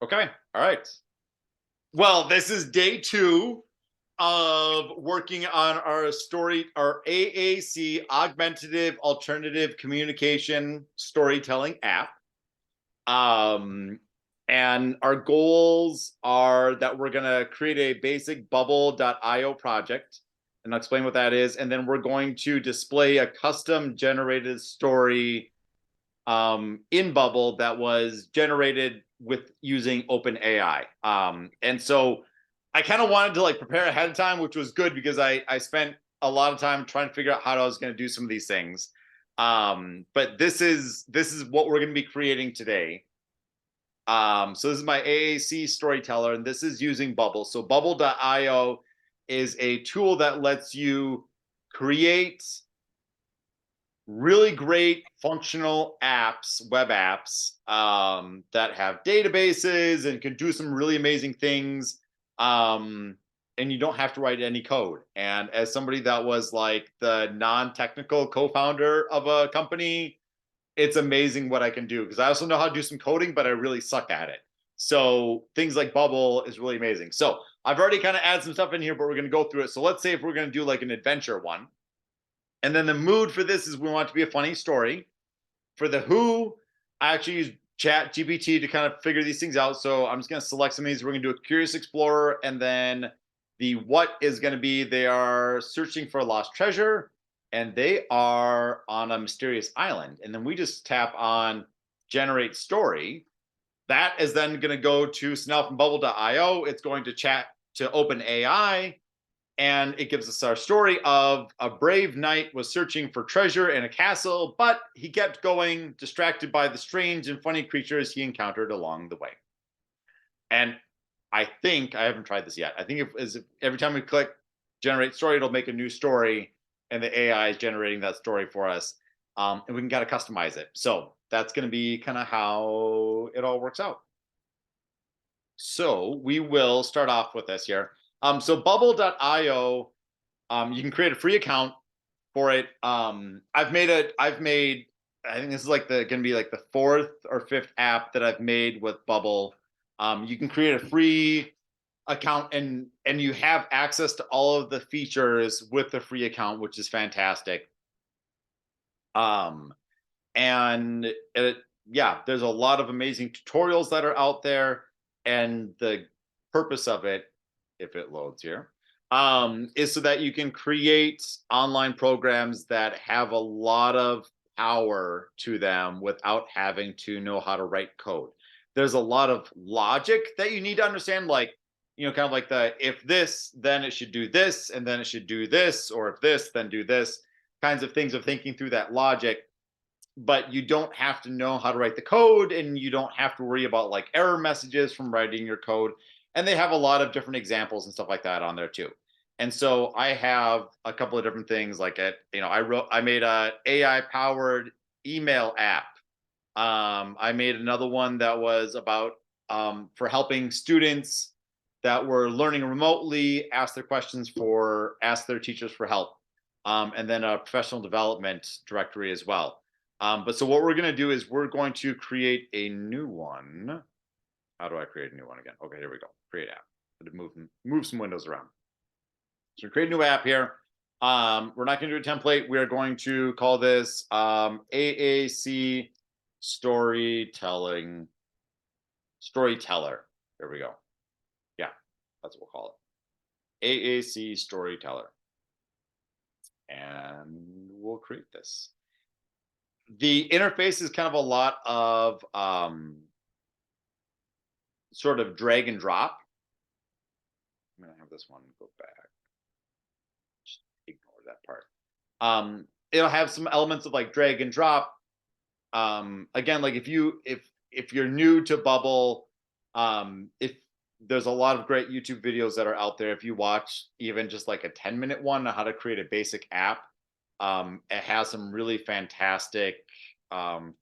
Okay. All right. Well, this is day 2 of working on our AAC Augmentative Alternative Communication Storytelling app. And our goals are that we're going to create a basic bubble.io project, and I'll explain what that is. And then we're going to display a custom generated story in Bubble that was generated with using OpenAI. And so I kind of wanted to like prepare ahead of time, which was good because I spent a lot of time trying to figure out how I was going to do some of these things. But this is what we're going to be creating today. So this is my AAC Storyteller, and this is using Bubble. So Bubble.io is a tool that lets you create really great functional apps, web apps, that have databases and can do some really amazing things. And you don't have to write any code. And as somebody that was like the non-technical co-founder of a company, it's amazing what I can do, because I also know how to do some coding, but I really suck at it. So things like Bubble is really amazing. So I've already kind of added some stuff in here, but we're going to go through it. So let's say if we're going to do like an adventure one. And then the mood for this is we want it to be a funny story. For the who, I actually use Chat GPT to kind of figure these things out. So I'm just going to select some of these. We're going to do a Curious Explorer. And then the what is going to be they are searching for a lost treasure, and they are on a mysterious island. And then we just tap on Generate Story. That is then going to go to, so now from Bubble.io, it's going to chat to OpenAI. And it gives us our story of a brave knight was searching for treasure in a castle, but he kept going, distracted by the strange and funny creatures he encountered along the way. And I think, I haven't tried this yet, I think if every time we click generate story, it'll make a new story, and the AI is generating that story for us. And we can kind of customize it. So that's going to be kind of how it all works out. So we will start off with this here. So bubble.io, you can create a free account for it. I think this is like gonna be like the 4th or 5th app that I've made with Bubble. You can create a free account, and you have access to all of the features with the free account, which is fantastic. Yeah, there's a lot of amazing tutorials that are out there, and the purpose of it, if it loads here, is so that you can create online programs that have a lot of power to them without having to know how to write code. There's a lot of logic that you need to understand, like, kind of like the if this, then it should do this, and then it should do this, or if this, then do this kinds of things of thinking through that logic. But you don't have to know how to write the code, and you don't have to worry about like error messages from writing your code. And they have a lot of different examples and stuff like that on there too. And so I have a couple of different things like I made a AI powered email app. I made another one that was about for helping students that were learning remotely ask their teachers for help. And then a professional development directory as well. But so what we're going to do is we're going to create a new one. How do I create a new one again? Okay, here we go. Create app. Move some windows around. So create a new app here. We're not going to do a template. We are going to call this AAC Storyteller. There we go. Yeah, that's what we'll call it. AAC Storyteller. And we'll create this. The interface is kind of a lot of sort of drag and drop. I'm going to have this one go back. Just ignore that part. It'll have some elements of like drag and drop. Again, like if you're new to Bubble, if there's a lot of great YouTube videos that are out there. If you watch even just like a 10-minute one on how to create a basic app, it has some really fantastic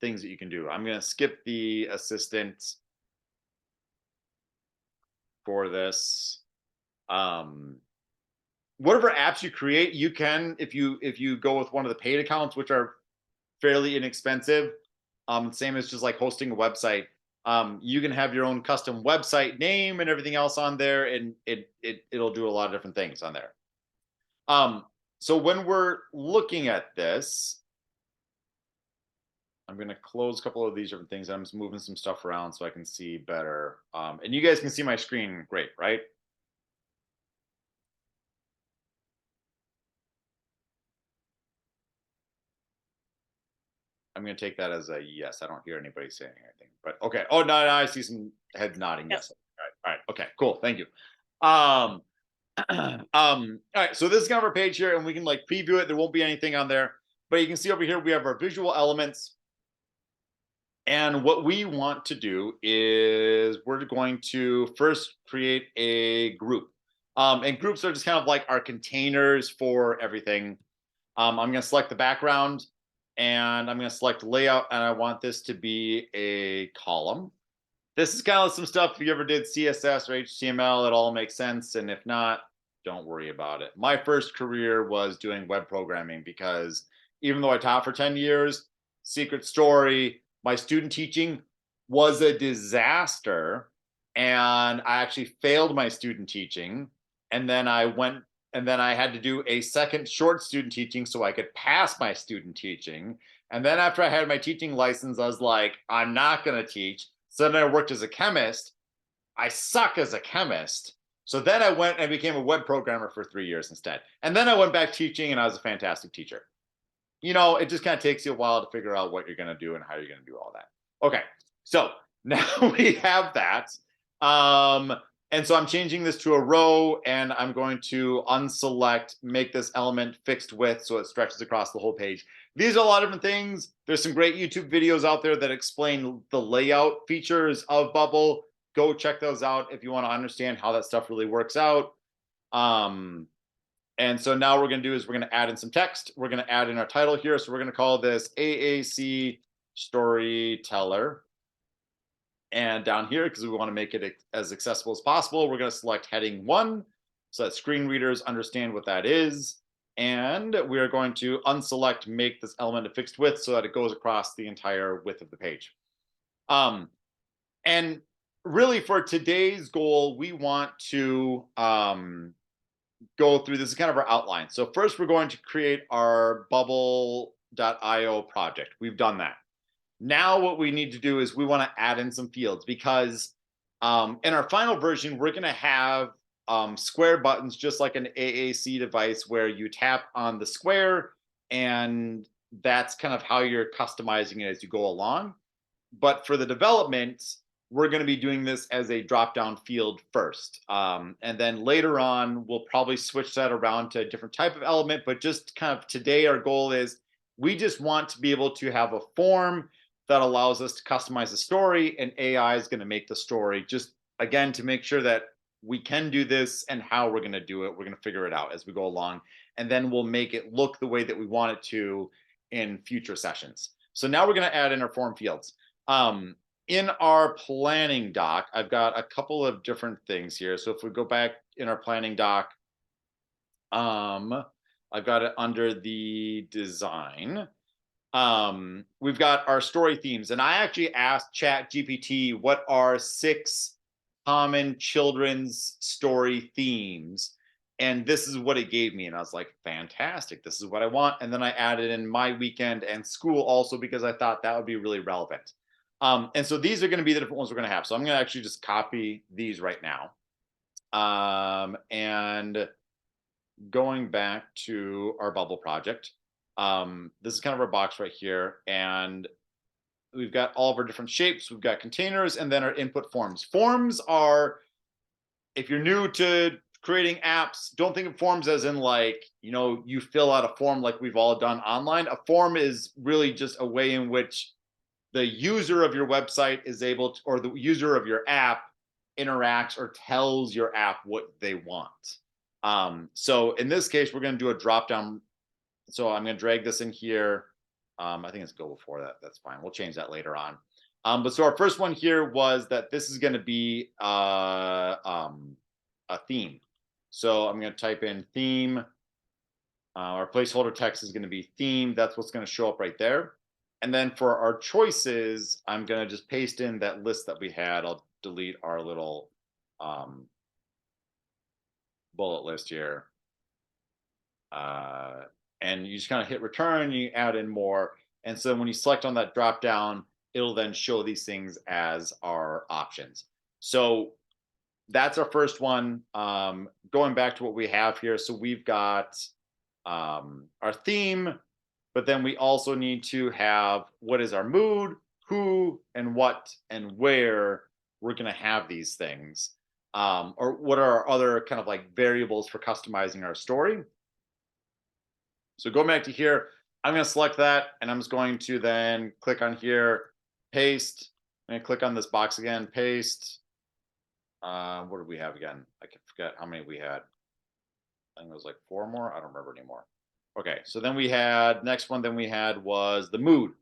things that you can do. I'm going to skip the assistant for this. Whatever apps you create, you can, if you go with one of the paid accounts, which are fairly inexpensive, same as just like hosting a website, You can have your own custom website name and everything else on there, and it'll do a lot of different things on there. So when we're looking at this, I'm going to close a couple of these different things. I'm just moving some stuff around so I can see better. And you guys can see my screen great, right? I'm going to take that as a yes. I don't hear anybody saying anything, but okay. Oh, no, I see some heads nodding. Yes. All right. Okay, cool. Thank you. All right. So this is kind of our page here, and we can like preview it. There won't be anything on there, but you can see over here, we have our visual elements. And what we want to do is we're going to first create a group. And groups are just kind of like our containers for everything. I'm going to select the background, and I'm going to select layout, and I want this to be a column. This is kind of some stuff, if you ever did CSS or HTML, it all makes sense. And if not, don't worry about it. My first career was doing web programming because even though I taught for 10 years, secret story, my student teaching was a disaster. And I actually failed my student teaching. And then I had to do a second short student teaching so I could pass my student teaching. And then after I had my teaching license, I was like, I'm not going to teach. So then I worked as a chemist. I suck as a chemist. So then I went and became a web programmer for 3 years instead. And then I went back teaching, and I was a fantastic teacher. You know, it just kind of takes you a while to figure out what you're going to do and how you're going to do all that. Okay, so now we have that. And so I'm changing this to a row, and I'm going to unselect, make this element fixed width so it stretches across the whole page. These are a lot of different things. There's some great YouTube videos out there that explain the layout features of Bubble. Go check those out if you want to understand how that stuff really works out. And so now what we're going to do is we're going to add in some text. We're going to add in our title here. So we're going to call this AAC Storyteller. And down here, because we want to make it as accessible as possible, we're going to select heading 1 so that screen readers understand what that is. And we are going to unselect make this element a fixed width so that it goes across the entire width of the page. And really for today's goal, we want to go through, this is kind of our outline. So first we're going to create our bubble.io project. We've done that. Now what we need to do is we want to add in some fields because in our final version, we're going to have square buttons, just like an AAC device where you tap on the square, and that's kind of how you're customizing it as you go along. But for the development, we're going to be doing this as a drop-down field first. And then later on, we'll probably switch that around to a different type of element. But just kind of today, our goal is we just want to be able to have a form that allows us to customize the story, and AI is going to make the story, just again to make sure that we can do this and how we're going to do it. We're going to figure it out as we go along, and then we'll make it look the way that we want it to in future sessions. So now we're going to add in our form fields. In our planning doc, I've got a couple of different things here. So if we go back in our planning doc, I've got it under the design. We've got our story themes, and I actually asked ChatGPT what are 6 common children's story themes, and this is what it gave me, and I was like, fantastic, this is what I want. And then I added in my weekend and school also because I thought that would be really relevant. And so these are going to be the different ones we're going to have. So I'm going to actually just copy these right now. And going back to our bubble project, this is kind of our box right here, and we've got all of our different shapes. We've got containers, and then our input forms. Forms are, if you're new to creating apps, don't think of forms as in like, you know, you fill out a form like we've all done online. A form is really just a way in which the user of your website is able to, or the user of your app interacts or tells your app what they want. So in this case, we're going to do a drop down. So I'm going to drag this in here. I think it's go before that. That's fine. We'll change that later on. But so our first one here was that this is going to be a theme. So I'm going to type in theme. Our placeholder text is going to be theme. That's what's going to show up right there. And then for our choices, I'm going to just paste in that list that we had. I'll delete our little bullet list here. And you just kind of hit return, you add in more. And so when you select on that drop down, it'll then show these things as our options. So that's our first one. Going back to what we have here. So we've got our theme, but then we also need to have what is our mood, who and what and where we're going to have these things. Or what are our other kind of like variables for customizing our story. So going back to here, I'm going to select that and I'm just going to then click on here, paste, and click on this box again, paste. What did we have again? I can forget how many we had. I think it was like 4 more. I don't remember anymore. Okay, so then we had, next one then we had was the mood.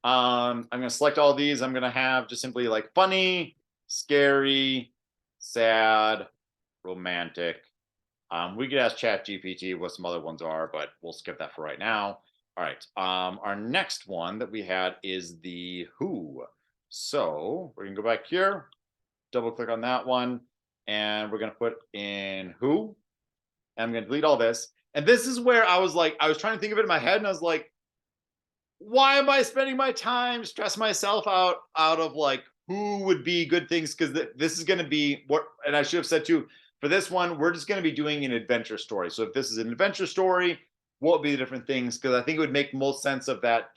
I'm going to select all these. I'm going to have just simply like funny, scary, sad, romantic. We could ask ChatGPT what some other ones are, but we'll skip that for right now. All right. Our next one that we had is the who. So we're going to go back here, double click on that one, and we're going to put in who. And I'm going to delete all this. And this is where I was like, I was trying to think of it in my head, and I was like, why am I spending my time stressing myself out of like who would be good things? Because this is going to be what, and I should have said too, for this one, we're just going to be doing an adventure story. So if this is an adventure story, what would be the different things? Because I think it would make most sense of that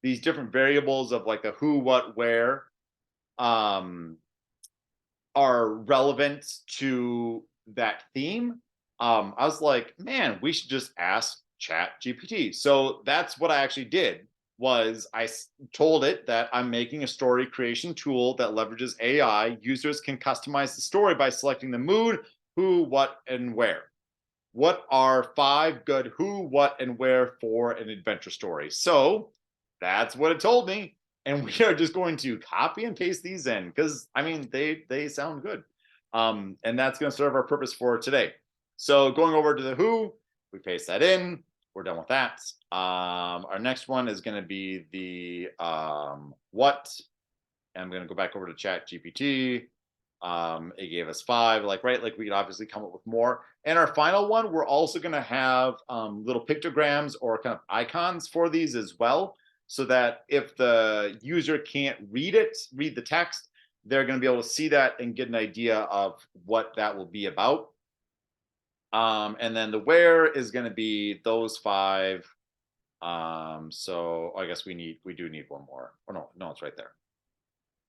these different variables of like the who, what, where are relevant to that theme. I was like, man, we should just ask ChatGPT. So that's what I actually did. Was I told it that I'm making a story creation tool that leverages AI. Users can customize the story by selecting the mood, who, what, and where. What are 5 good who, what, and where for an adventure story? So that's what it told me. And we are just going to copy and paste these in because, I mean, they sound good. And that's going to serve our purpose for today. So going over to the who, we paste that in. We're done with that. Our next one is going to be the what. And I'm going to go back over to ChatGPT. It gave us 5, like, right? Like we could obviously come up with more. And our final one, we're also going to have little pictograms or kind of icons for these as well. So that if the user can't read the text, they're going to be able to see that and get an idea of what that will be about. And then the where is going to be those 5. So I guess we do need one more. Oh no, it's right there.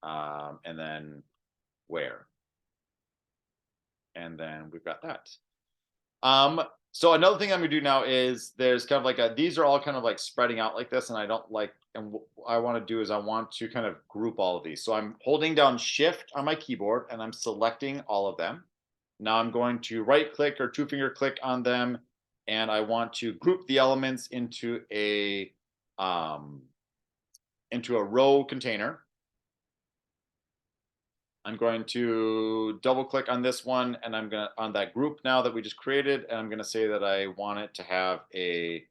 And then where. And then we've got that. So another thing I'm gonna do now is there's kind of like these are all kind of like spreading out like this, and I don't like, and what I want to do is I want to kind of group all of these. So I'm holding down Shift on my keyboard and I'm selecting all of them. Now I'm going to right click or 2-finger click on them, and I want to group the elements into a row container. I'm going to double click on this one, and I'm going to, on that group now that we just created, and I'm going to say that I want it to have a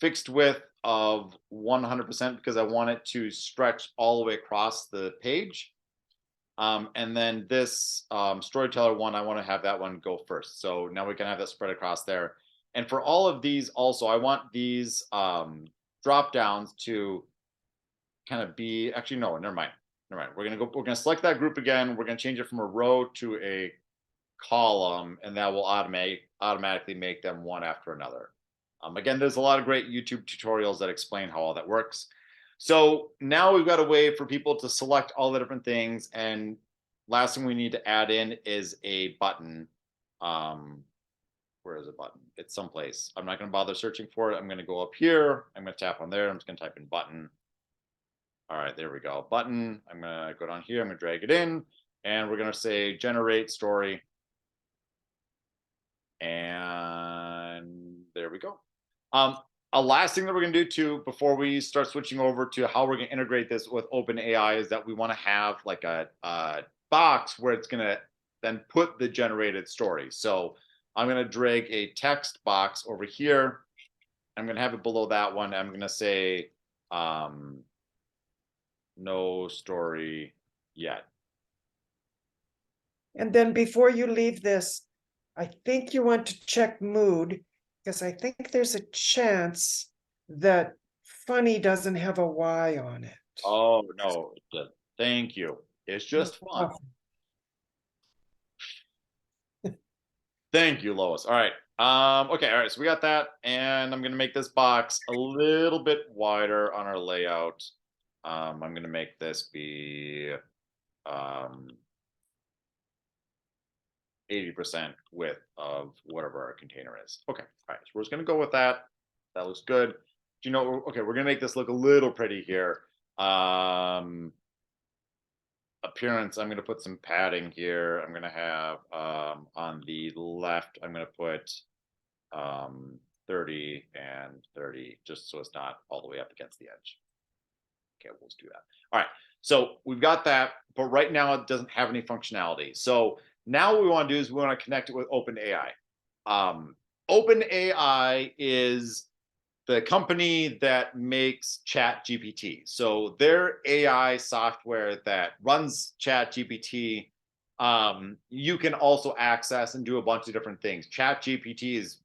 fixed width of 100% because I want it to stretch all the way across the page. And then this storyteller one, I want to have that one go first. So now we can have that spread across there. And for all of these also, I want these drop downs to kind of be, actually, no, never mind. We're gonna select that group again. We're gonna change it from a row to a column, and that will automatically make them one after another. Again, there's a lot of great YouTube tutorials that explain how all that works. So now we've got a way for people to select all the different things. And last thing we need to add in is a button. Where is a button? It's someplace. I'm not going to bother searching for it. I'm going to go up here. I'm going to tap on there. I'm just going to type in button. All right, there we go. Button. I'm going to go down here. I'm going to drag it in. And we're going to say generate story. And there we go. A last thing that we're going to do too, before we start switching over to how we're going to integrate this with OpenAI, is that we want to have like a box where it's going to then put the generated story. So I'm going to drag a text box over here. I'm going to have it below that one. I'm going to say no story yet. And then before you leave this, I think you want to check mood, because I think there's a chance that funny doesn't have a Y on it. Oh, no. Thank you. It's just fun. Thank you, Lois. All right. Okay, all right. So we got that. And I'm gonna make this box a little bit wider on our layout. I'm gonna make this be 80% width of whatever our container is. Okay, all right. So we're just gonna go with that. That looks good. You know, okay, we're gonna make this look a little pretty here. Appearance, I'm going to put some padding here. I'm going to have on the left, I'm going to put 30 and 30, just so it's not all the way up against the edge. Okay, we'll just do that. All right, so we've got that, but right now it doesn't have any functionality. So now what we want to do is we want to connect it with OpenAI. OpenAI is the company that makes ChatGPT. So their AI software that runs ChatGPT, you can also access and do a bunch of different things. ChatGPT is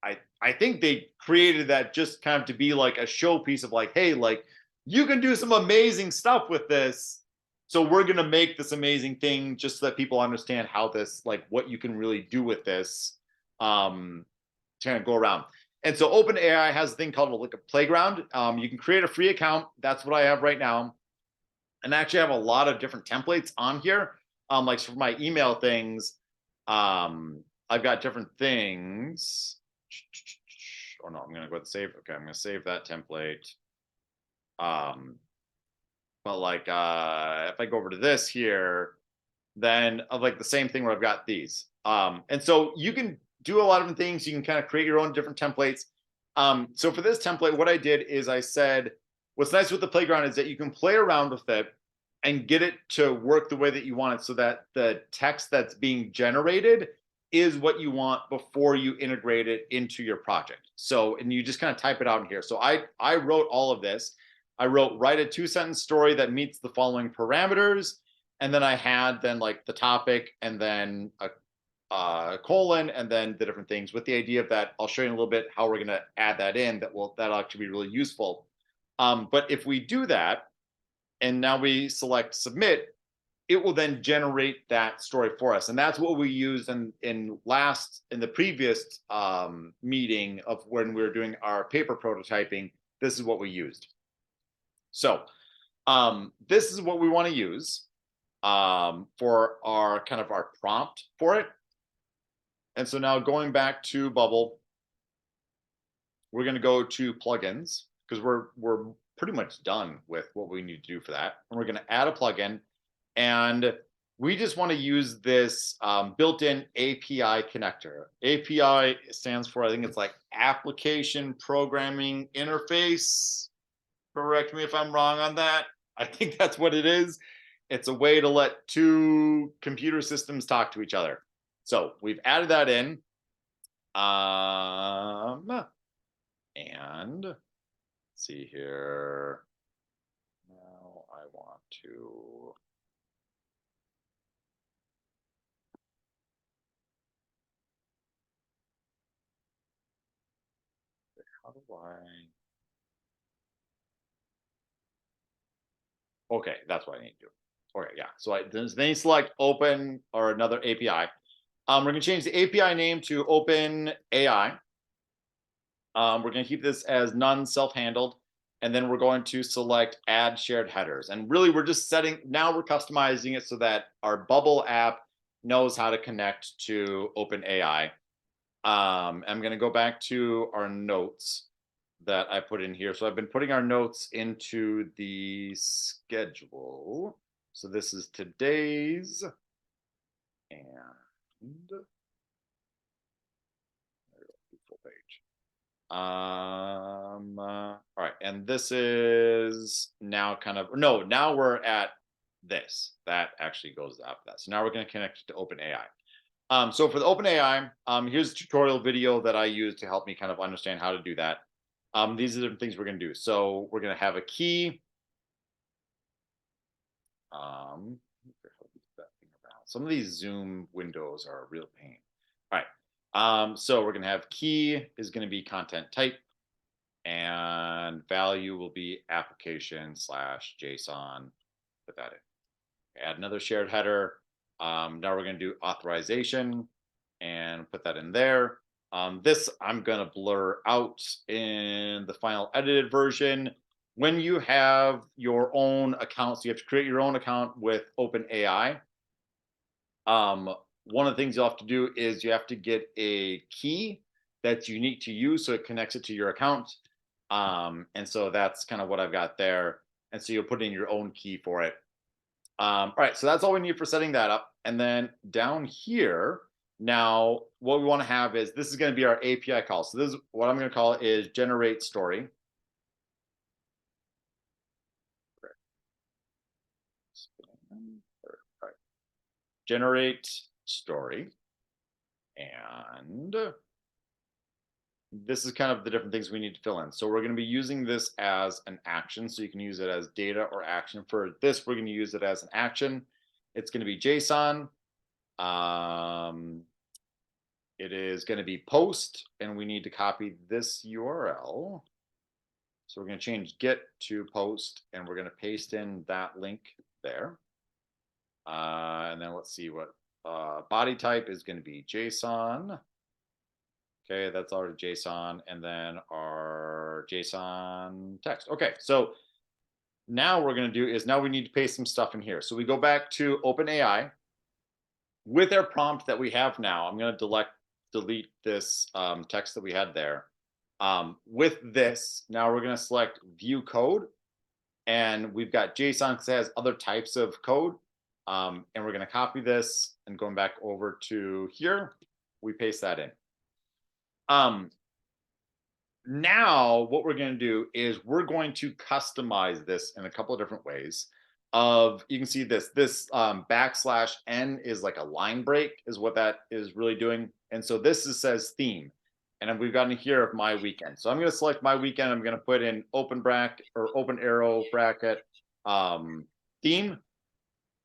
I think they created that just kind of to be like a showpiece of like, hey, like you can do some amazing stuff with this. So we're gonna make this amazing thing just so that people understand how this, like what you can really do with this, to kind of go around. And so OpenAI has a thing called like a playground. You can create a free account. That's what I have right now. And I actually have a lot of different templates on here. Like for my email things, I've got different things. Oh no, I'm gonna go ahead and save. Okay, I'm gonna save that template. But like if I go over to this here, then of like the same thing where I've got these. And so you can do a lot of things. You can kind of create your own different templates. So for this template, what I did is I said, what's nice with the playground is that you can play around with it and get it to work the way that you want it so that the text that's being generated is what you want before you integrate it into your project. So, and you just kind of type it out in here. So I wrote all of this. I wrote, write a 2-sentence story that meets the following parameters. And then I had then like the topic and then a colon and then the different things with the idea of that. I'll show you in a little bit how we're going to add that in. That'll actually be really useful. But if we do that and now we select submit, it will then generate that story for us. And that's what we used in the previous meeting of when we were doing our paper prototyping. This is what we used. So this is what we want to use for our kind of our prompt for it. And so now going back to Bubble, we're going to go to plugins because we're pretty much done with what we need to do for that. And we're going to add a plugin, and we just want to use this built-in API connector. API stands for, I think it's like Application Programming Interface. Correct me if I'm wrong on that. I think that's what it is. It's a way to let two computer systems talk to each other. So we've added that in. And let's see here. Now I want to. How do I? Okay, that's what I need to do. Okay, yeah. So then you select open or another API. We're going to change the API name to OpenAI. We're going to keep this as none self-handled. And then we're going to select add shared headers. And really, we're just now we're customizing it so that our Bubble app knows how to connect to OpenAI. I'm going to go back to our notes that I put in here. So I've been putting our notes into the schedule. So this is today's. And full page. All right, and this is now kind of now we're at this. That actually goes after that. So now we're going to connect to OpenAI. So for the OpenAI, here's a tutorial video that I use to help me kind of understand how to do that. These are the different things we're going to do. So we're going to have a key. Some of these Zoom windows are a real pain. All right. So we're going to have key is going to be content type, and value will be application/JSON. Put that in. Add another shared header. Now we're going to do authorization and put that in there. This I'm going to blur out in the final edited version. When you have your own account, so you have to create your own account with OpenAI. One of the things you'll have to do is you have to get a key that's unique to you, so it connects it to your account. And so that's kind of what I've got there. And so you'll put in your own key for it. All right, so that's all we need for setting that up. And then down here, now what we want to have is, this is going to be our API call. So this is what I'm going to call it is generate story. All right. Generate story. And this is kind of the different things we need to fill in. So we're going to be using this as an action. So you can use it as data or action. For this, we're going to use it as an action. It's going to be JSON. It is going to be post, and we need to copy this URL. So we're going to change get to post, and we're going to paste in that link there. And then let's see what body type is going to be JSON. Okay, that's already JSON, and then our JSON text. Okay, so now what we're going to do is, now we need to paste some stuff in here. So we go back to OpenAI. With our prompt that we have now, I'm going to delete this text that we had there. With this, now we're going to select view code, and we've got JSON because it has other types of code. And we're going to copy this, and going back over to here, we paste that in. Now what we're going to do is we're going to customize this in a couple of different ways. You can see this \n is like a line break, is what that is really doing. And so this says theme, and then we've got in here of my weekend. So I'm going to select my weekend. I'm going to put in open bracket or open arrow bracket theme,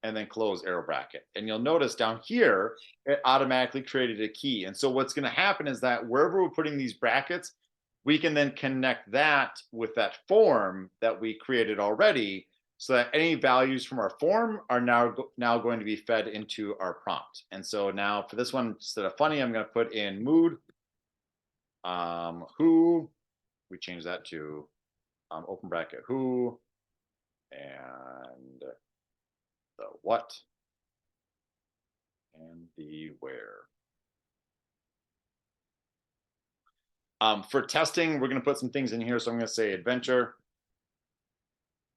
and then close arrow bracket. And you'll notice down here, it automatically created a key. And so what's going to happen is that wherever we're putting these brackets, we can then connect that with that form that we created already, so that any values from our form are now going to be fed into our prompt. And so now for this one, instead of funny, I'm going to put in mood. Who, we change that to open bracket who, and the what, and the where. For testing, we're going to put some things in here. So I'm going to say adventure,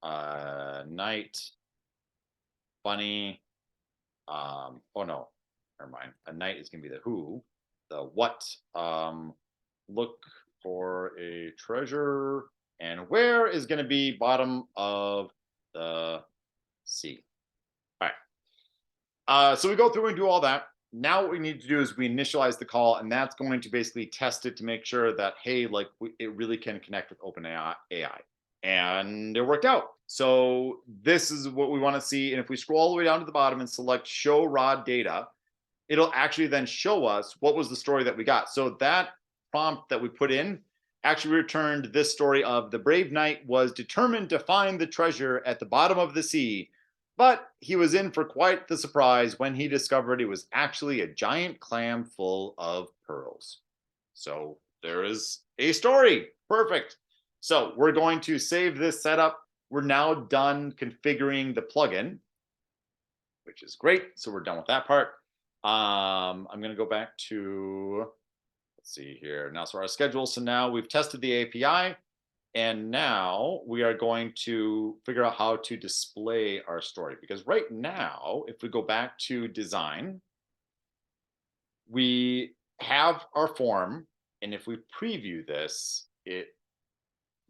night, funny. Oh no, never mind. A night is going to be the who. The what, look for a treasure, and where is going to be bottom of the sea. All right. So we go through and do all that. Now what we need to do is we initialize the call, and that's going to basically test it to make sure that, hey, like it really can connect with OpenAI. And it worked out. So this is what we want to see. And if we scroll all the way down to the bottom and select show raw data, it'll actually then show us what was the story that we got. So that prompt that we put in actually returned this story of the brave knight was determined to find the treasure at the bottom of the sea, but he was in for quite the surprise when he discovered it was actually a giant clam full of pearls. So there is a story. Perfect. So we're going to save this setup. We're now done configuring the plugin, which is great. So we're done with that part. I'm going to go back to, let's see here. Now, so our schedule. So now we've tested the API. And now we are going to figure out how to display our story. Because right now, if we go back to design, we have our form. And if we preview this, it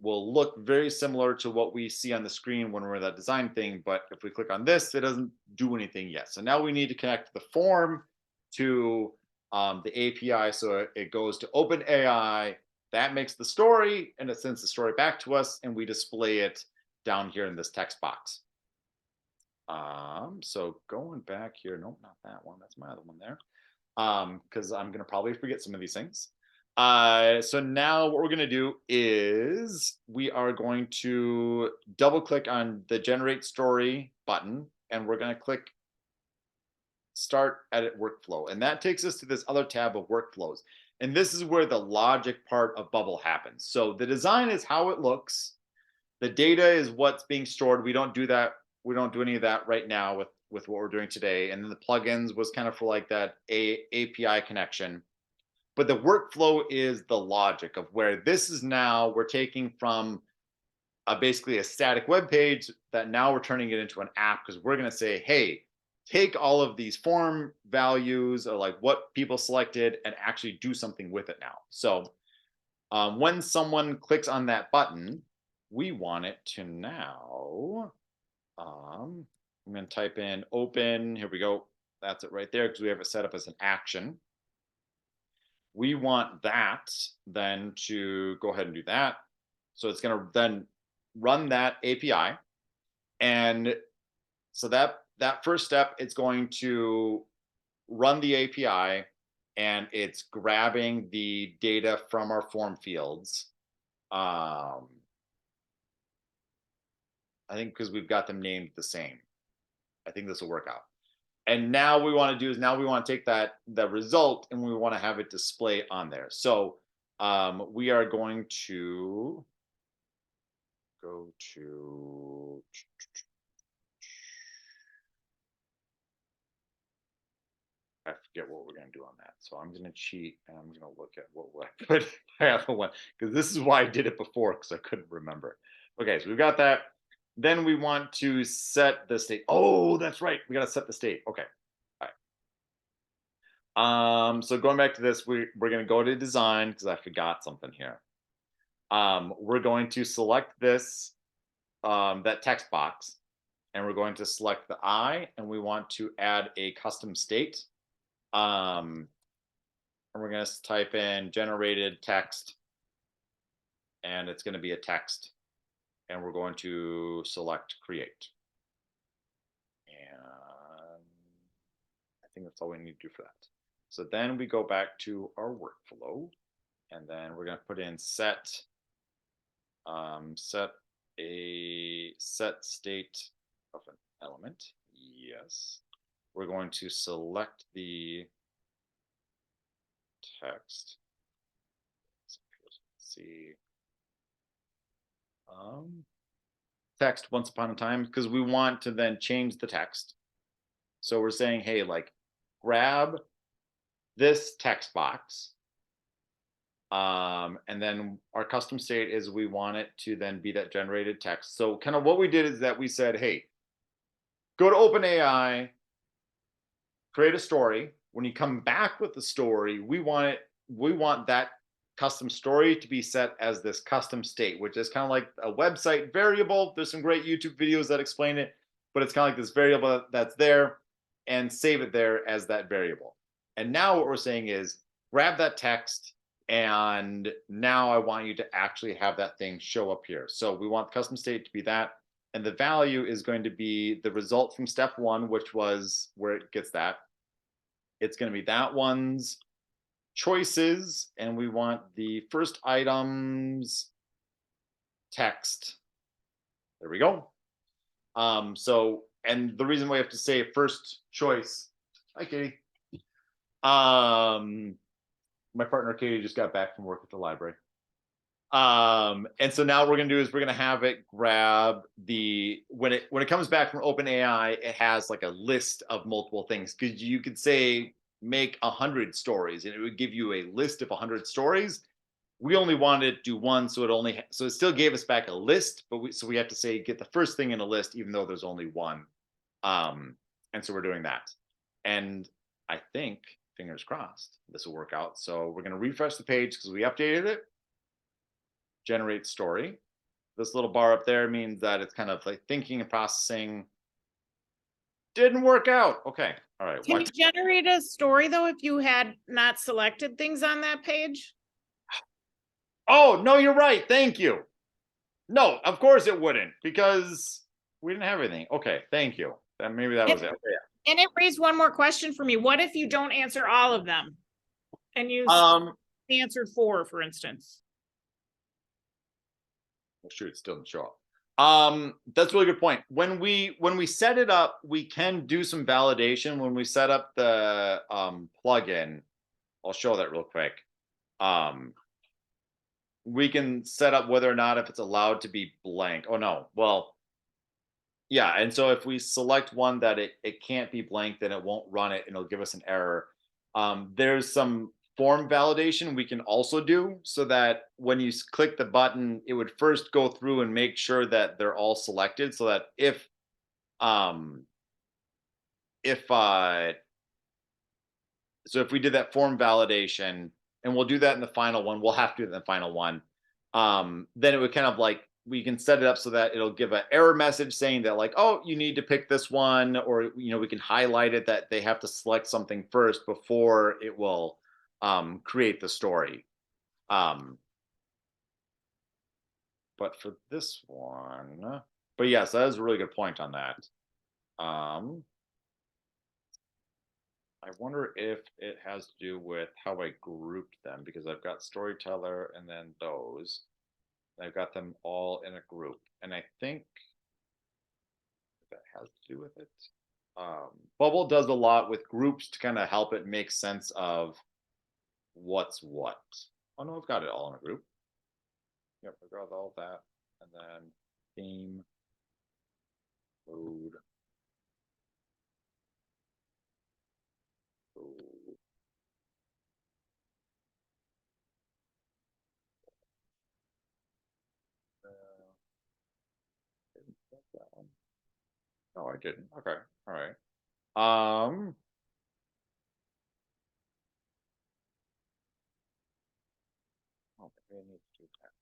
will look very similar to what we see on the screen when we're in that design thing. But if we click on this, it doesn't do anything yet. So now we need to connect the form to the API. So it goes to OpenAI. that makes the story, and it sends the story back to us, and we display it down here in this text box. So going back here, nope, not that one. That's my other one there. Because I'm gonna probably forget some of these things. So now what we're gonna do is we are going to double click on the generate story button, and we're gonna click start edit workflow. And that takes us to this other tab of workflows. And this is where the logic part of Bubble happens. So the design is how it looks. The data is what's being stored. We don't do that. We don't do any of that right now with what we're doing today. And then the plugins was kind of for like that API connection. But the workflow is the logic of where this is now we're taking from basically a static web page that now we're turning it into an app, because we're going to say, hey, take all of these form values or like what people selected and actually do something with it now. So when someone clicks on that button, we want it to now, I'm going to type in open. Here we go. That's it right there, because we have it set up as an action. We want that then to go ahead and do that. So it's going to then run that API. And so that first step, it's going to run the API, and it's grabbing the data from our form fields. I think because we've got them named the same. I think this will work out. And now we want to do is now we want to take the result, and we want to have it display on there. So we are going to go to I forget what we're going to do on that. So I'm going to cheat, and I'm going to look at what I put my other one, because this is why I did it before, because I couldn't remember. Okay, so we've got that. Then we want to set the state. Oh, that's right. We got to set the state. Okay. All right. So going back to this, we're going to go to design, because I forgot something here. We're going to select this, that text box, and we're going to select the I, and we want to add a custom state. And we're going to type in generated text, and it's going to be a text, and we're going to select create. And I think that's all we need to do for that. So then we go back to our workflow, and then we're going to put in set state of an element. Yes. We're going to select the text. Let's see. Text once upon a time, because we want to then change the text. So we're saying, hey, like grab this text box. And then our custom state is we want it to then be that generated text. So kind of what we did is that we said, hey, go to OpenAI, create a story. When you come back with the story, we want that custom story to be set as this custom state, which is kind of like a website variable. There's some great YouTube videos that explain it, but it's kind of like this variable that's there, and save it there as that variable. And now what we're saying is grab that text, and now I want you to actually have that thing show up here. So we want the custom state to be that, and the value is going to be the result from step one, which was where it gets that. It's going to be that one's choices, and we want the first item's text. There we go. So, and the reason we have to say first choice. Hi, Katie. My partner Katie just got back from work at the library. And so now what we're gonna do is we're gonna have it grab the when it comes back from OpenAI, it has like a list of multiple things, because you could say make 100 stories, and it would give you a list of 100 stories. We only wanted to do one, so it still gave us back a list, but we have to say get the first thing in a list, even though there's only one. And so we're doing that, and I think, fingers crossed, this will work out. So we're going to refresh the page because we updated it. Generate story. This little bar up there means that it's kind of like thinking and processing. Didn't work out. Okay. All right. Can you generate a story though if you had not selected things on that page? Oh, no, you're right. Thank you. No, of course it wouldn't, because we didn't have anything. Okay, thank you. Then maybe that was it. Okay. And it raised one more question for me. What if you don't answer all of them? And you answered 4, for instance? Well, shoot, it still didn't show up. That's a really good point. When we set it up, we can do some validation when we set up the plugin. I'll show that real quick. We can set up whether or not if it's allowed to be blank. Oh no, well, yeah. And so if we select one that it can't be blank, then it won't run it and it'll give us an error. There's some form validation we can also do so that when you click the button, it would first go through and make sure that they're all selected so that so if we did that form validation, and we'll do that in the final one, we'll have to do it in the final one. Then it would kind of like, we can set it up so that it'll give an error message saying that like, oh, you need to pick this one, or we can highlight it that they have to select something first before it will create the story. But for this one, but yes, that is a really good point on that. I wonder if it has to do with how I grouped them, because I've got storyteller and then those. I've got them all in a group, and I think that has to do with it. Bubble does a lot with groups to kind of help it make sense of what's what. Oh no, I've got it all in a group. Yep, I've got all that, and then theme, load. That one. No, I didn't. Okay, all right. Oh, maybe I need to do that.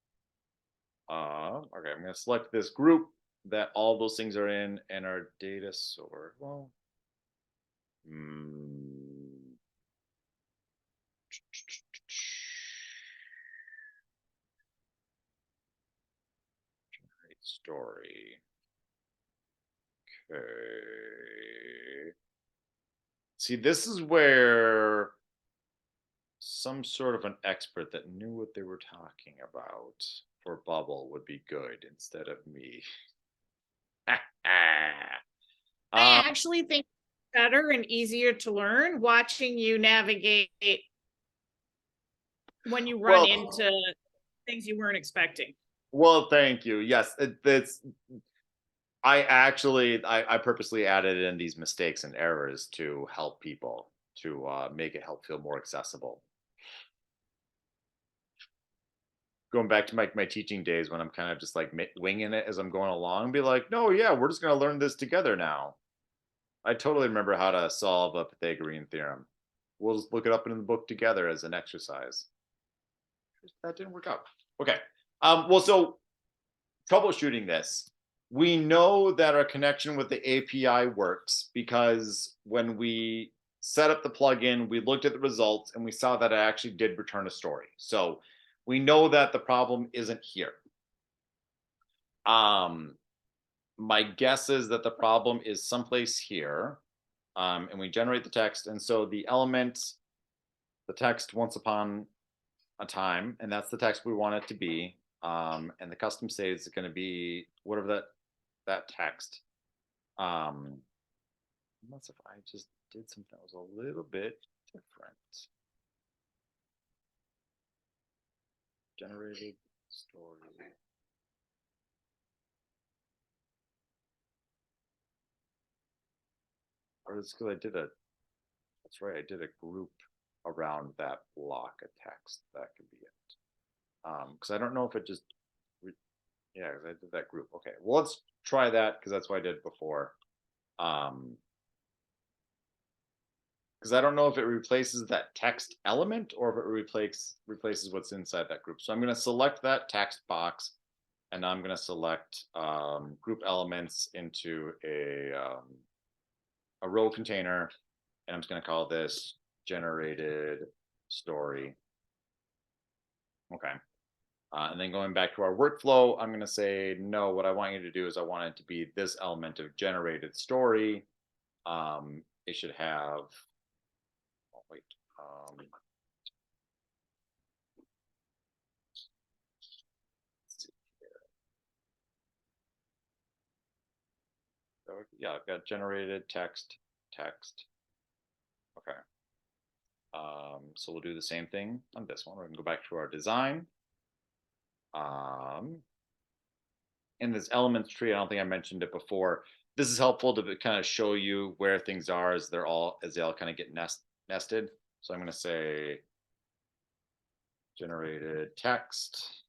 Okay, I'm gonna select this group that all those things are in and our data source. Well, generate story. Okay. See, this is where some sort of an expert that knew what they were talking about for Bubble would be good instead of me. I actually think it's better and easier to learn watching you navigate when you run into things you weren't expecting. Well, thank you. Yes, I purposely added in these mistakes and errors to help people, to make it help feel more accessible. Going back to my teaching days when I'm kind of just like winging it as I'm going along, and be like, no, yeah, we're just going to learn this together now. I totally remember how to solve a Pythagorean theorem. We'll just look it up in the book together as an exercise. That didn't work out. Okay. Well, so troubleshooting this, we know that our connection with the API works because when we set up the plugin, we looked at the results and we saw that it actually did return a story. So we know that the problem isn't here. My guess is that the problem is someplace here, and we generate the text. And so the element, the text once upon a time, and that's the text we want it to be. And the custom state is going to be whatever that text. Unless if I just did something that was a little bit different. Generated story. Or it's because I did that's right, I did a group around that block of text. That could be it. Because I don't know if it just, yeah, I did that group. Okay, well, let's try that because that's what I did before. Because I don't know if it replaces that text element or if it replaces what's inside that group. So I'm going to select that text box, and I'm going to select group elements into a row container, and I'm just going to call this generated story. Okay. And then going back to our workflow, I'm going to say, no, what I want you to do is I want it to be this element of generated story. It should have, oh, wait, let's see here. So, yeah, I've got generated text. Okay. So we'll do the same thing on this one. We're going to go back to our design. In this elements tree, I don't think I mentioned it before. This is helpful to kind of show you where things are as they all kind of get nested. So I'm going to say generated text,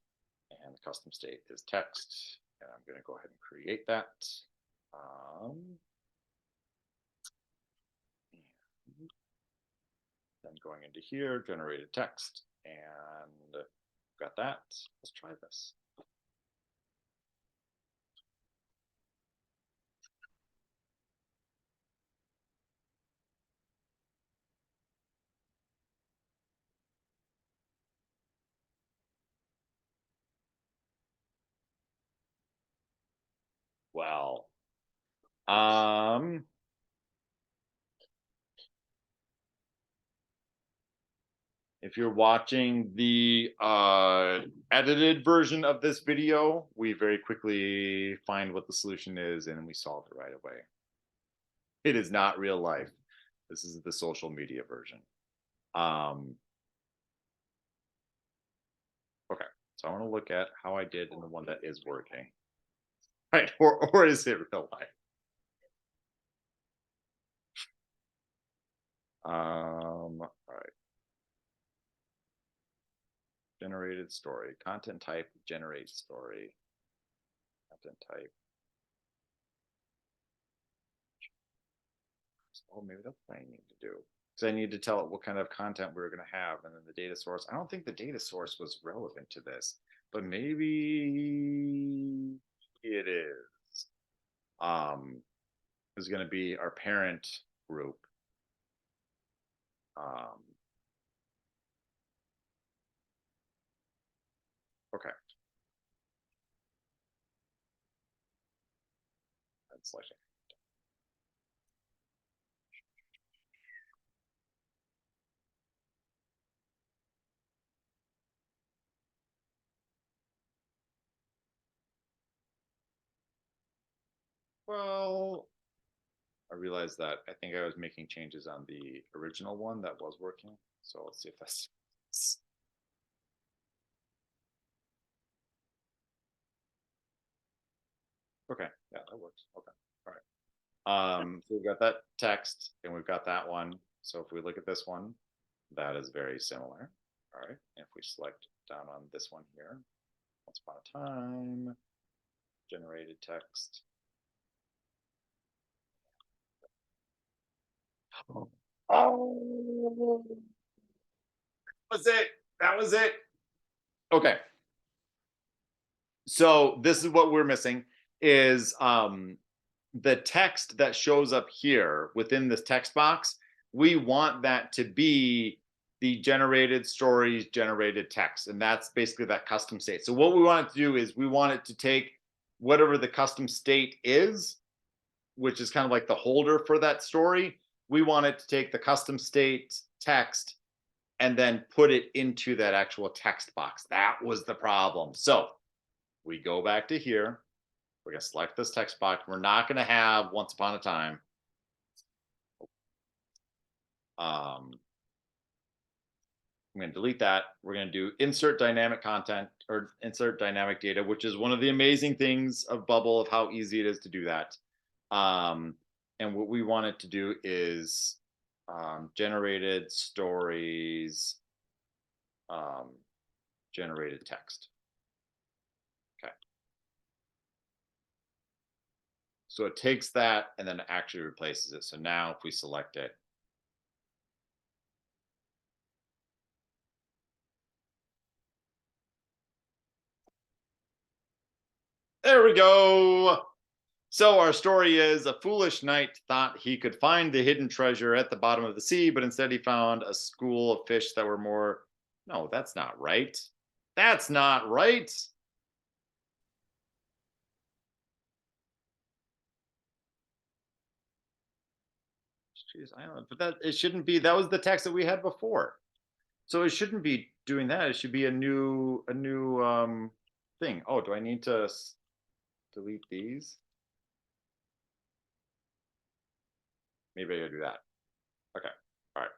and the custom state is text, and I'm going to go ahead and create that. Then going into here, generated text, and got that. Let's try this. Well, if you're watching the edited version of this video, we very quickly find what the solution is and we solve it right away. It is not real life. This is the social media version. Okay, so I want to look at how I did in the one that is working. Right, or is it real life? All right. Generated story, content type, generate story, content type. Oh, maybe that's what I need to do. Because I need to tell it what kind of content we're going to have, and then the data source. I don't think the data source was relevant to this, but maybe it is. Is going to be our parent group. Okay. That's like it. Well, I realized that I think I was making changes on the original one that was working. So let's see if that's. Okay, yeah, that works. Okay, all right. So we've got that text and we've got that one. So if we look at this one, that is very similar. All right, if we select down on this one here, once upon a time, generated text. Oh, that was it. That was it. Okay. So this is what we're missing is the text that shows up here within this text box. We want that to be the generated stories, generated text. And that's basically that custom state. So what we want it to do is we want it to take whatever the custom state is, which is kind of like the holder for that story. We want it to take the custom state text and then put it into that actual text box. That was the problem. So we go back to here. We're going to select this text box. We're not going to have once upon a time. I'm going to delete that. We're going to do insert dynamic content or insert dynamic data, which is one of the amazing things of Bubble of how easy it is to do that. And what we want it to do is generated stories, generated text. Okay. So it takes that and then actually replaces it. So now if we select it, there we go. So our story is a foolish knight thought he could find the hidden treasure at the bottom of the sea, but instead he found a school of fish that were more. No, that's not right. That's not right. Jeez, I don't know, but that it shouldn't be. That was the text that we had before, so it shouldn't be doing that. It should be a new thing. Oh, do I need to delete these? Maybe I gotta do that. Okay, all right.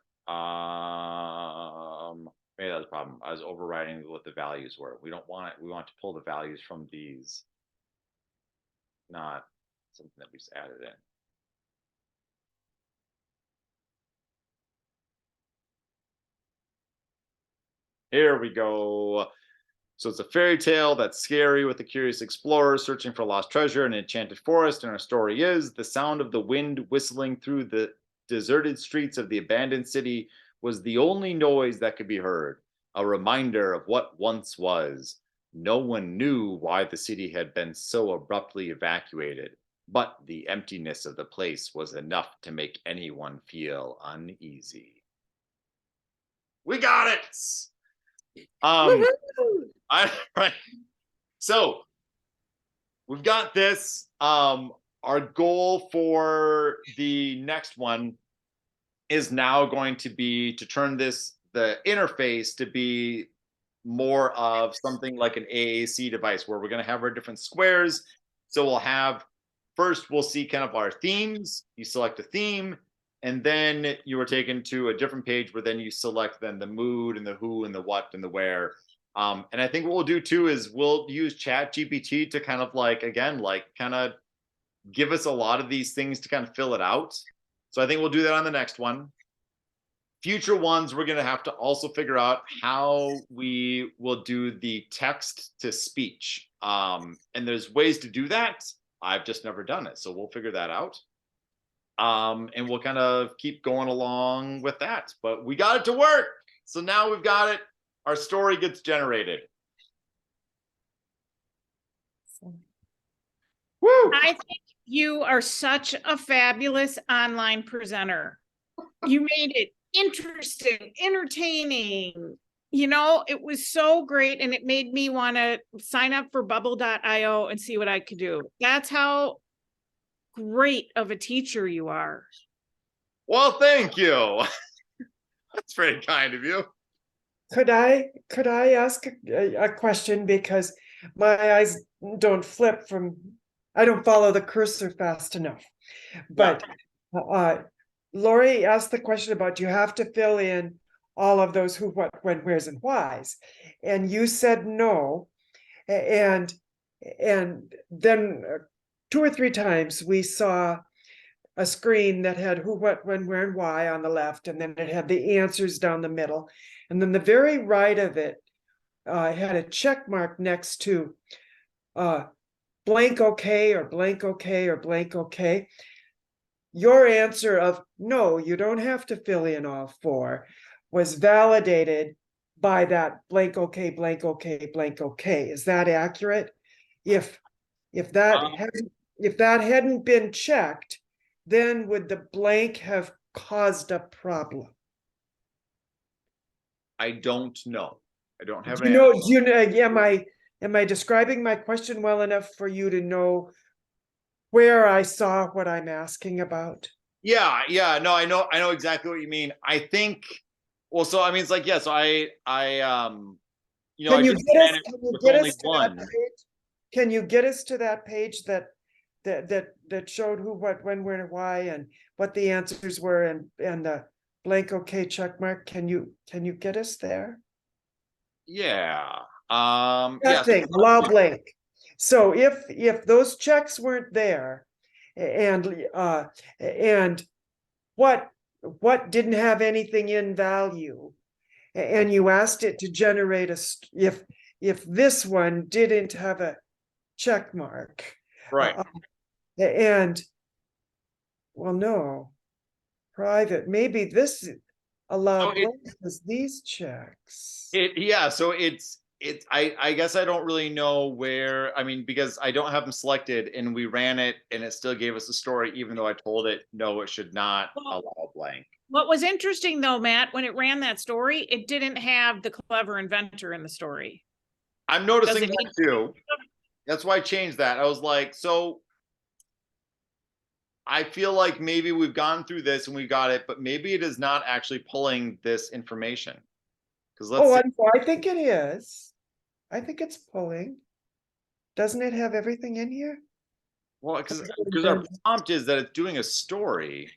Maybe that's the problem. I was overriding what the values were. We don't want it. We want to pull the values from these, not something that we just added in. Here we go. So it's a fairy tale that's scary with a curious explorer searching for lost treasure in an enchanted forest. And our story is the sound of the wind whistling through the deserted streets of the abandoned city was the only noise that could be heard, a reminder of what once was. No one knew why the city had been so abruptly evacuated, but the emptiness of the place was enough to make anyone feel uneasy. We got it. Right. So we've got this. Our goal for the next one is now going to be to turn the interface to be more of something like an AAC device where we're going to have our different squares. So first we'll see kind of our themes. You select a theme, and then you are taken to a different page where then you select then the mood and the who and the what and the where. And I think what we'll do too is we'll use ChatGPT to kind of kind of give us a lot of these things to kind of fill it out. So I think we'll do that on the next one. Future ones, we're going to have to also figure out how we will do the text to speech. And there's ways to do that. I've just never done it. So we'll figure that out. And we'll kind of keep going along with that. But we got it to work. So now we've got it. Our story gets generated. Woo! I think you are such a fabulous online presenter. You made it interesting, entertaining. You know, it was so great, and it made me want to sign up for bubble.io and see what I could do. That's how great of a teacher you are. Well, thank you. That's very kind of you. Could I ask a question, because my eyes don't flip from, I don't follow the cursor fast enough. But Lori asked the question about, you have to fill in all of those who, what, when, where's, and whys, and you said no. And then 2 or 3 times we saw a screen that had who, what, when, where, and why on the left, and then it had the answers down the middle, and then the very right of it had a check mark next to blank okay, or blank okay, or blank okay. Your answer of no, you don't have to fill in all 4 was validated by that blank okay, blank okay, blank okay. Is that accurate? If that hadn't been checked, then would the blank have caused a problem? I don't know. I don't have Do you know, am I describing my question well enough for you to know where I saw what I'm asking about? Yeah, no, I know exactly what you mean. I think, well, so I mean, it's like, yeah, so you know, Can you get us to one. that page? Can you get us to that page that showed who, what, when, where, and why, and what the answers were, and the blank okay check mark? Can you get us there? Yeah. Thing, allow blank. So if those checks weren't there, and what didn't have anything in value, and you asked it to generate if this one didn't have a check mark, Right. And well, no, private, maybe this allow blanks these checks. So I guess I don't really know where, I mean, because I don't have them selected, and we ran it and it still gave us a story, even though I told it, no, it should not allow blank. What was interesting though, Matt, when it ran that story, it didn't have the clever inventor in the story. I'm noticing Does it that too. That's why I changed that. I was like, so I feel like maybe we've gone through this and we got it, but maybe it is not actually pulling this information. Because let's Oh, see. I think it is. I think it's pulling. Doesn't it have everything in here? Well, because our prompt is that it's doing a story.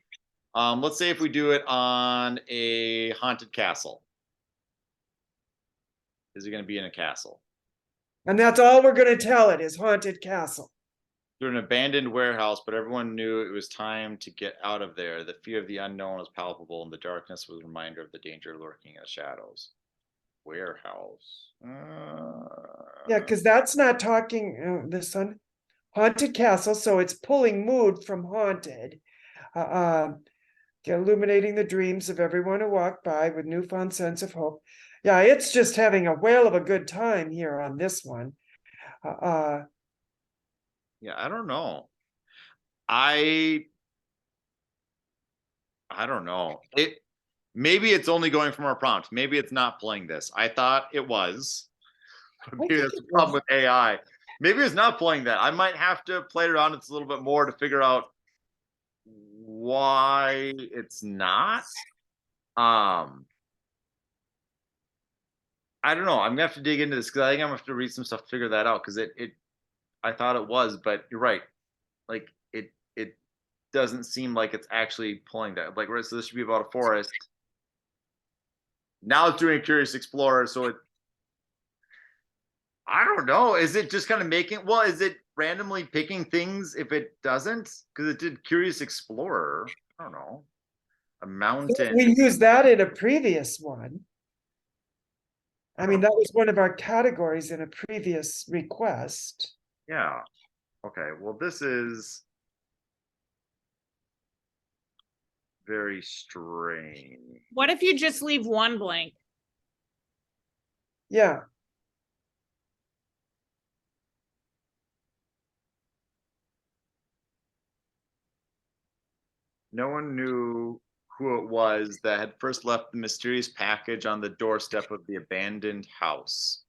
Let's say if we do it on a haunted castle. Is it going to be in a castle? And that's all we're gonna tell it is haunted castle. Through an abandoned warehouse, but everyone knew it was time to get out of there. The fear of the unknown was palpable, and the darkness was a reminder of the danger lurking in the shadows. Warehouse. Yeah, because that's not talking this one. Haunted castle, so it's pulling mood from haunted. Illuminating the dreams of everyone who walked by with newfound sense of hope. Yeah, it's just having a whale of a good time here on this one. Yeah, I don't know. I don't know. Maybe it's only going from our prompt. Maybe it's not playing this. I thought it was. Maybe that's the problem with AI. Maybe it's not playing that. I might have to play around with it a little bit more to figure out why it's not. I don't know. I'm gonna have to dig into this because I think I'm gonna have to read some stuff to figure that out. Because I thought it was, but you're right. Like it doesn't seem like it's actually pulling that. Like, right, so this should be about a forest. Now it's doing a Curious Explorer, so I don't know. Is it just kind of making? Well, is it randomly picking things if it doesn't? Because it did Curious Explorer. I don't know. A mountain. We used that in a previous one. I mean, that was one of our categories in a previous request. Yeah. Okay. Well, this is very strange. What if you just leave one blank? Yeah. No one knew who it was that had first left the mysterious package on the doorstep of the abandoned house.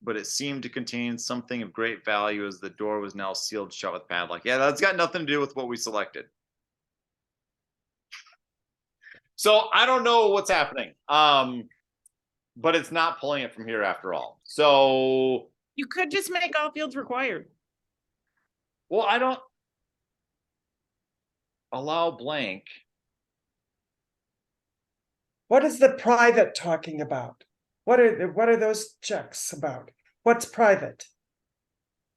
But it seemed to contain something of great value as the door was now sealed shut with padlock. Yeah, that's got nothing to do with what we selected. So I don't know what's happening. But it's not pulling it from here after all. So You could just make all fields required. well, I don't allow blank. What is the private talking about? What are those checks about? What's private?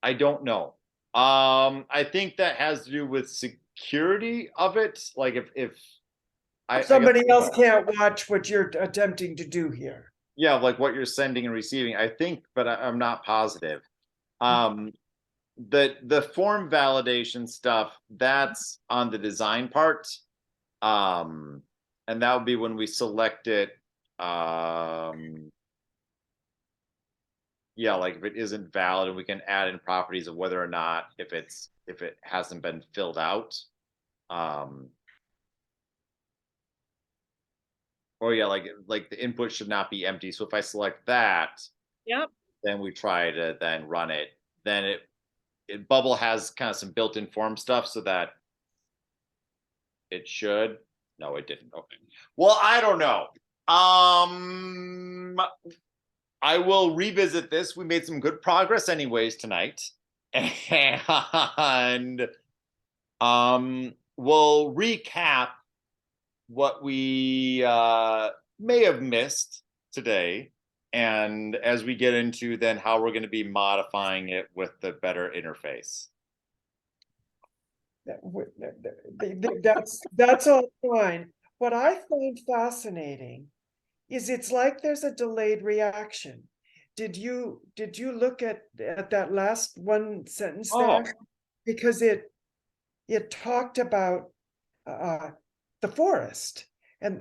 I don't know. I think that has to do with security of it. Like if Somebody else can't watch what you're attempting to do here. Yeah, like what you're sending and receiving. I think, but I'm not positive. The form validation stuff, that's on the design part. And that would be when we select it. Yeah, like if it isn't valid, and we can add in properties of whether or not if it hasn't been filled out. Or yeah, like the input should not be empty. So if I select that, Yep. then we try to then run it. Then Bubble has kind of some built-in form stuff so that it should. No, it didn't. Okay. Well, I don't know. I will revisit this. We made some good progress anyways tonight. And we'll recap what we may have missed today. And as we get into then how we're going to be modifying it with the better interface. That's all fine. What I find fascinating is it's like there's a delayed reaction. Did you look at that last one sentence there? Because it talked about the forest and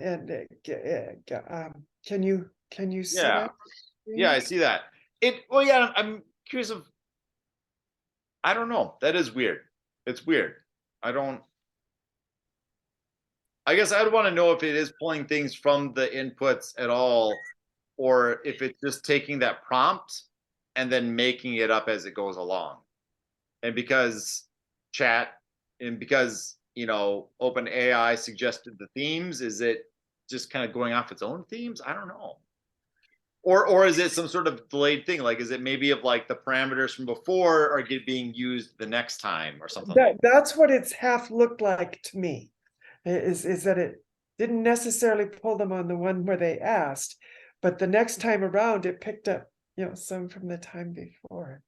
can you see Yeah. that? Yeah, I see that. Well, yeah, I'm curious of. I don't know. That is weird. It's weird. I guess I'd want to know if it is pulling things from the inputs at all, or if it's just taking that prompt and then making it up as it goes along. And because chat and because, you know, OpenAI suggested the themes, is it just kind of going off its own themes? I don't know. Or is it some sort of delayed thing? Like, is it maybe of like the parameters from before are being used the next time or something? That's what it's half looked like to me, is that it didn't necessarily pull them on the one where they asked, but the next time around it picked up, you know, some from the time before.